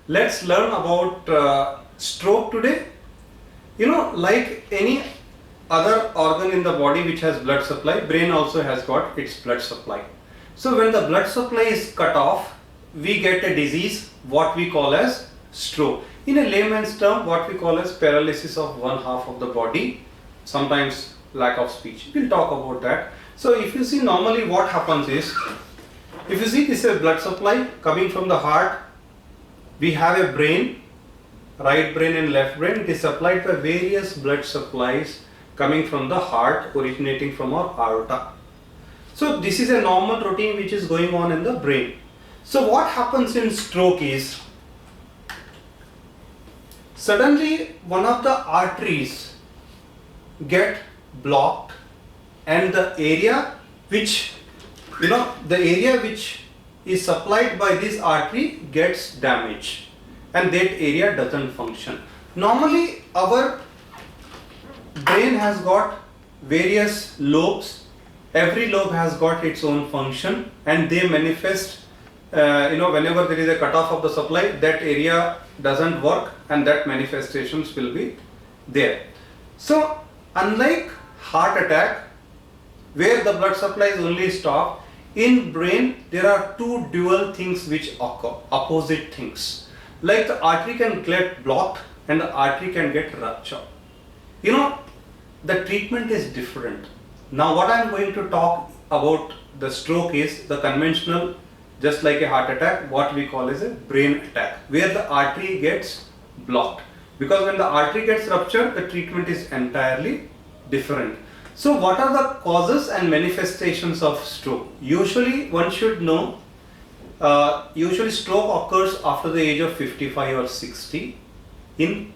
Let's learn about stroke today. Like any other organ in the body which has blood supply, brain also has got its blood supply. So when the blood supply is cut off, we get a disease what we call as stroke. In a layman's term, what we call as paralysis of one half of the body, sometimes lack of speech. We'll talk about that. So if you see, normally what happens is, if you see, this is a blood supply coming from the heart. We have a brain, right brain and left brain. It is supplied by various blood supplies coming from the heart, originating from our aorta. So this is a normal routine which is going on in the brain. So what happens in stroke is, suddenly one of the arteries get blocked, and the area which is supplied by this artery gets damaged, and that area doesn't function. Normally our brain has got various lobes. Every lobe has got its own function, and they manifest whenever there is a cutoff of the supply, that area doesn't work, and that manifestations will be there. So unlike heart attack, where the blood supply is only stopped, in brain there are two dual things which occur, opposite things. Like the artery can get blocked and the artery can get ruptured. The treatment is different. Now what I am going to talk about the stroke is the conventional, just like a heart attack, what we call as a brain attack, where the artery gets blocked. Because when the artery gets ruptured, the treatment is entirely different. So what are the causes and manifestations of stroke? Usually one should know, usually stroke occurs after the age of 55 or 60 in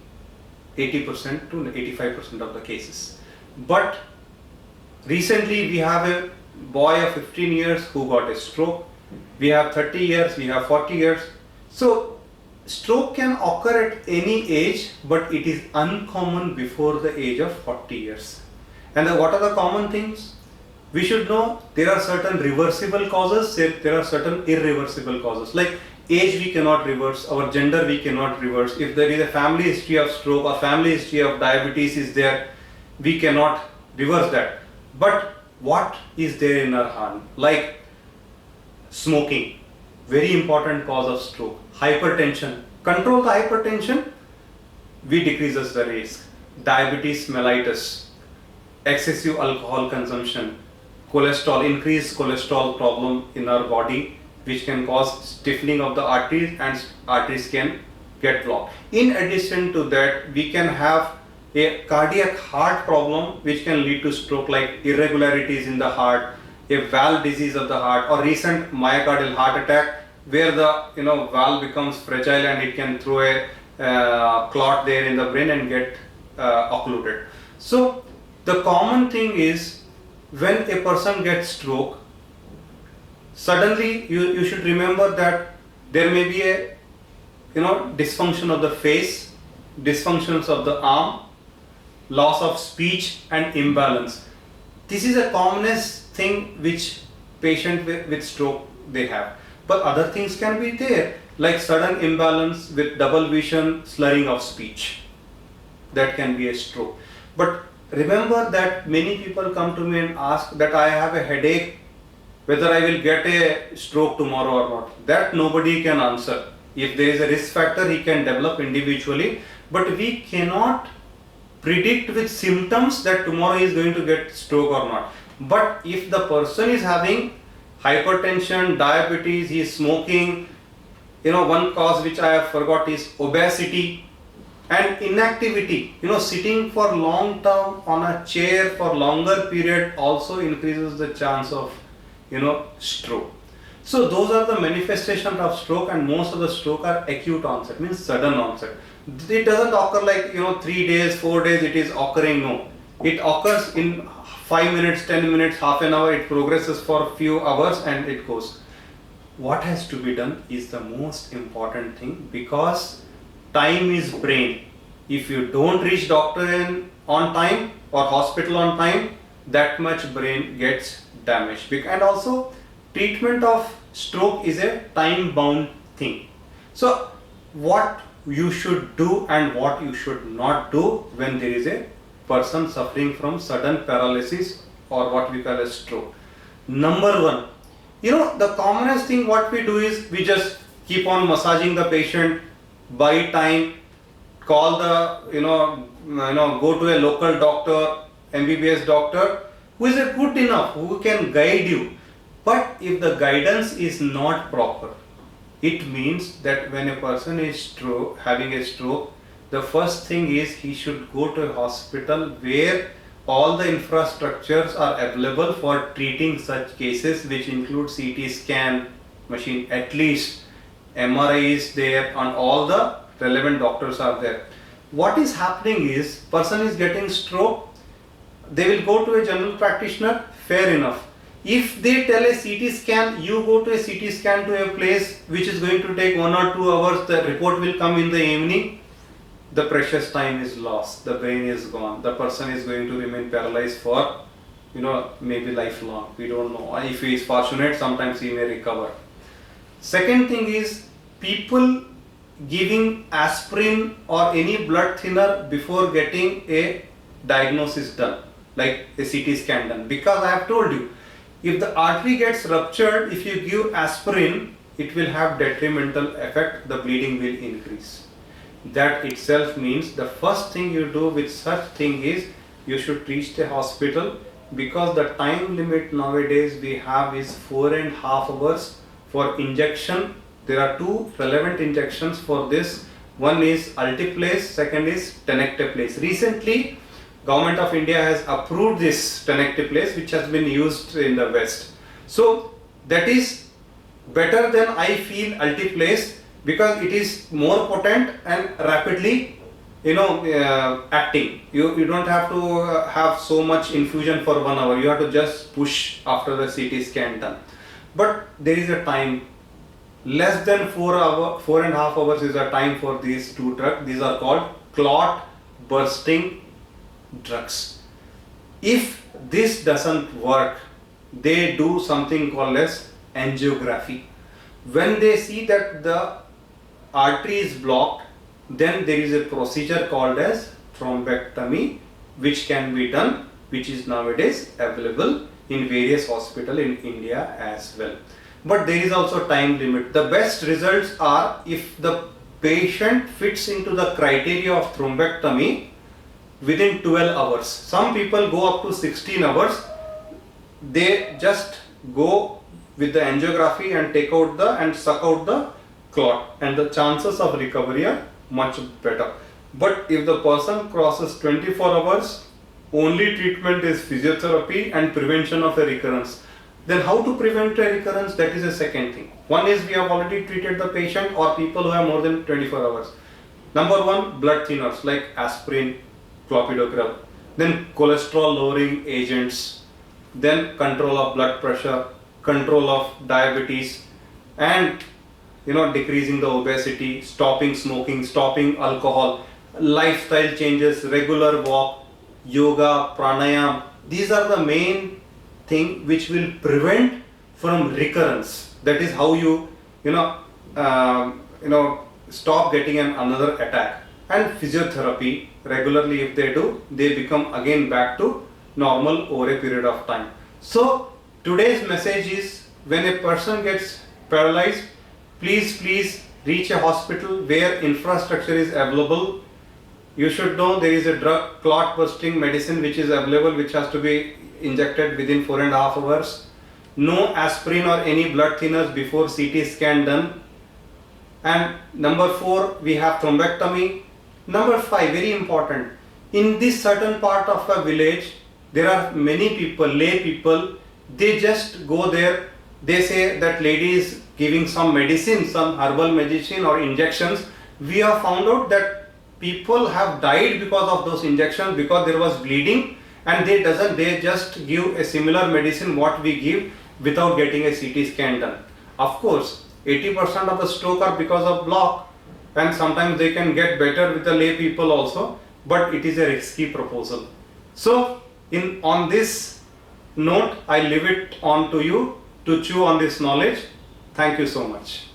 80% to 85% of the cases. But recently we have a boy of 15 years who got a stroke. We have 30 years, we have 40 years. So stroke can occur at any age, but it is uncommon before the age of 40 years. And what are the common things? We should know there are certain reversible causes, there are certain irreversible causes. Like age we cannot reverse, our gender we cannot reverse. If there is a family history of stroke or family history of diabetes is there, we cannot reverse that. But what is there in our hand? Like smoking, very important cause of stroke. Hypertension, control the hypertension, we decreases the risk. Diabetes mellitus, excessive alcohol consumption, cholesterol, increased cholesterol problem in our body, which can cause stiffening of the arteries, and arteries can get blocked. In addition to that, we can have a cardiac heart problem which can lead to stroke, like irregularities in the heart, a valve disease of the heart, or recent myocardial heart attack where the valve becomes fragile and it can throw a clot there in the brain and get occluded. So the common thing is, when a person gets stroke, suddenly you should remember that there may be a dysfunction of the face, dysfunctions of the arm, loss of speech and imbalance. This is a commonest thing which patient with stroke they have. But other things can be there, like sudden imbalance with double vision, slurring of speech. That can be a stroke. But remember that many people come to me and ask that I have a headache, whether I will get a stroke tomorrow or not. That nobody can answer. If there is a risk factor, he can develop individually, but we cannot predict with symptoms that tomorrow he is going to get stroke or not. But if the person is having hypertension, diabetes, he is smoking, one cause which I have forgot is obesity and inactivity. Sitting for long term on a chair for longer period also increases the chance of stroke. So those are the manifestations of stroke, and most of the stroke are acute onset, means sudden onset. It doesn't occur like 3 days, 4 days it is occurring. No, it occurs in 5 minutes, 10 minutes, half an hour. It progresses for a few hours and it goes. What has to be done is the most important thing, because time is brain. If you don't reach doctor on time or hospital on time, that much brain gets damaged. And also treatment of stroke is a time bound thing. So what you should do and what you should not do when there is a person suffering from sudden paralysis or what we call a stroke. Number one, the commonest thing what we do is we just keep on massaging the patient, buy time, call the, go to a local doctor, MBBS doctor, who is a good enough, who can guide you. But if the guidance is not proper, it means that when a person is having a stroke, the first thing is he should go to a hospital where all the infrastructures are available for treating such cases, which include CT scan machine, at least MRI is there and all the relevant doctors are there. What is happening is, person is getting stroke, they will go to a general practitioner, fair enough. If they tell a CT scan, you go to a CT scan to a place which is going to take 1 or 2 hours, the report will come in the evening, the precious time is lost, the brain is gone, the person is going to remain paralyzed for, maybe lifelong, we don't know. If he is fortunate, sometimes he may recover. Second thing is, people giving aspirin or any blood thinner before getting a diagnosis done, like a CT scan done, because I have told you, if the artery gets ruptured, if you give aspirin, it will have detrimental effect, the bleeding will increase. That itself means the first thing you do with such thing is you should reach the hospital, because the time limit nowadays we have is 4.5 hours for injection. There are 2 relevant injections for this. One is Altiplase, second is Tenecteplase. Recently, Government of India has approved this Tenecteplase, which has been used in the West. So that is better than, I feel, Altiplase, because it is more potent and rapidly acting. You don't have to have so much infusion for 1 hour. You have to just push after the CT scan done. But there is a time, less than 4.5 hours is a time for these 2 drugs. These are called clot bursting drugs. If this doesn't work, they do something called as angiography. When they see that the artery is blocked, then there is a procedure called as thrombectomy, which can be done, which is nowadays available in various hospitals in India as well. But there is also time limit. The best results are if the patient fits into the criteria of thrombectomy within 12 hours. Some people go up to 16 hours. They just go with the angiography and take out and suck out the clot, and the chances of recovery are much better. But if the person crosses 24 hours, only treatment is physiotherapy and prevention of a recurrence. Then how to prevent a recurrence? That is a second thing. One is we have already treated the patient or people who have more than 24 hours. Number one, blood thinners like aspirin, clopidogrel. Then cholesterol lowering agents. Then control of blood pressure, control of diabetes, and decreasing the obesity, stopping smoking, stopping alcohol, lifestyle changes, regular walk, yoga, pranayam. These are the main thing which will prevent from recurrence. That is how you stop getting another attack. And physiotherapy regularly, if they do, they become again back to normal over a period of time. So today's message is, when a person gets paralyzed, please reach a hospital where infrastructure is available. You should know there is a drug, clot busting medicine, which is available, which has to be injected within 4.5 hours. No aspirin or any blood thinners before CT scan done. And number 4, we have thrombectomy. Number 5, very important, in this certain part of a village, there are many people, lay people, they just go there, they say that lady is giving some medicine, some herbal medicine or injections. We have found out that people have died because of those injections, because there was bleeding, and they just give a similar medicine what we give without getting a CT scan done. Of course, 80% of the stroke are because of block, and sometimes they can get better with the lay people also, but it is a risky proposal. So on this note, I leave it on to you to chew on this knowledge. Thank you so much.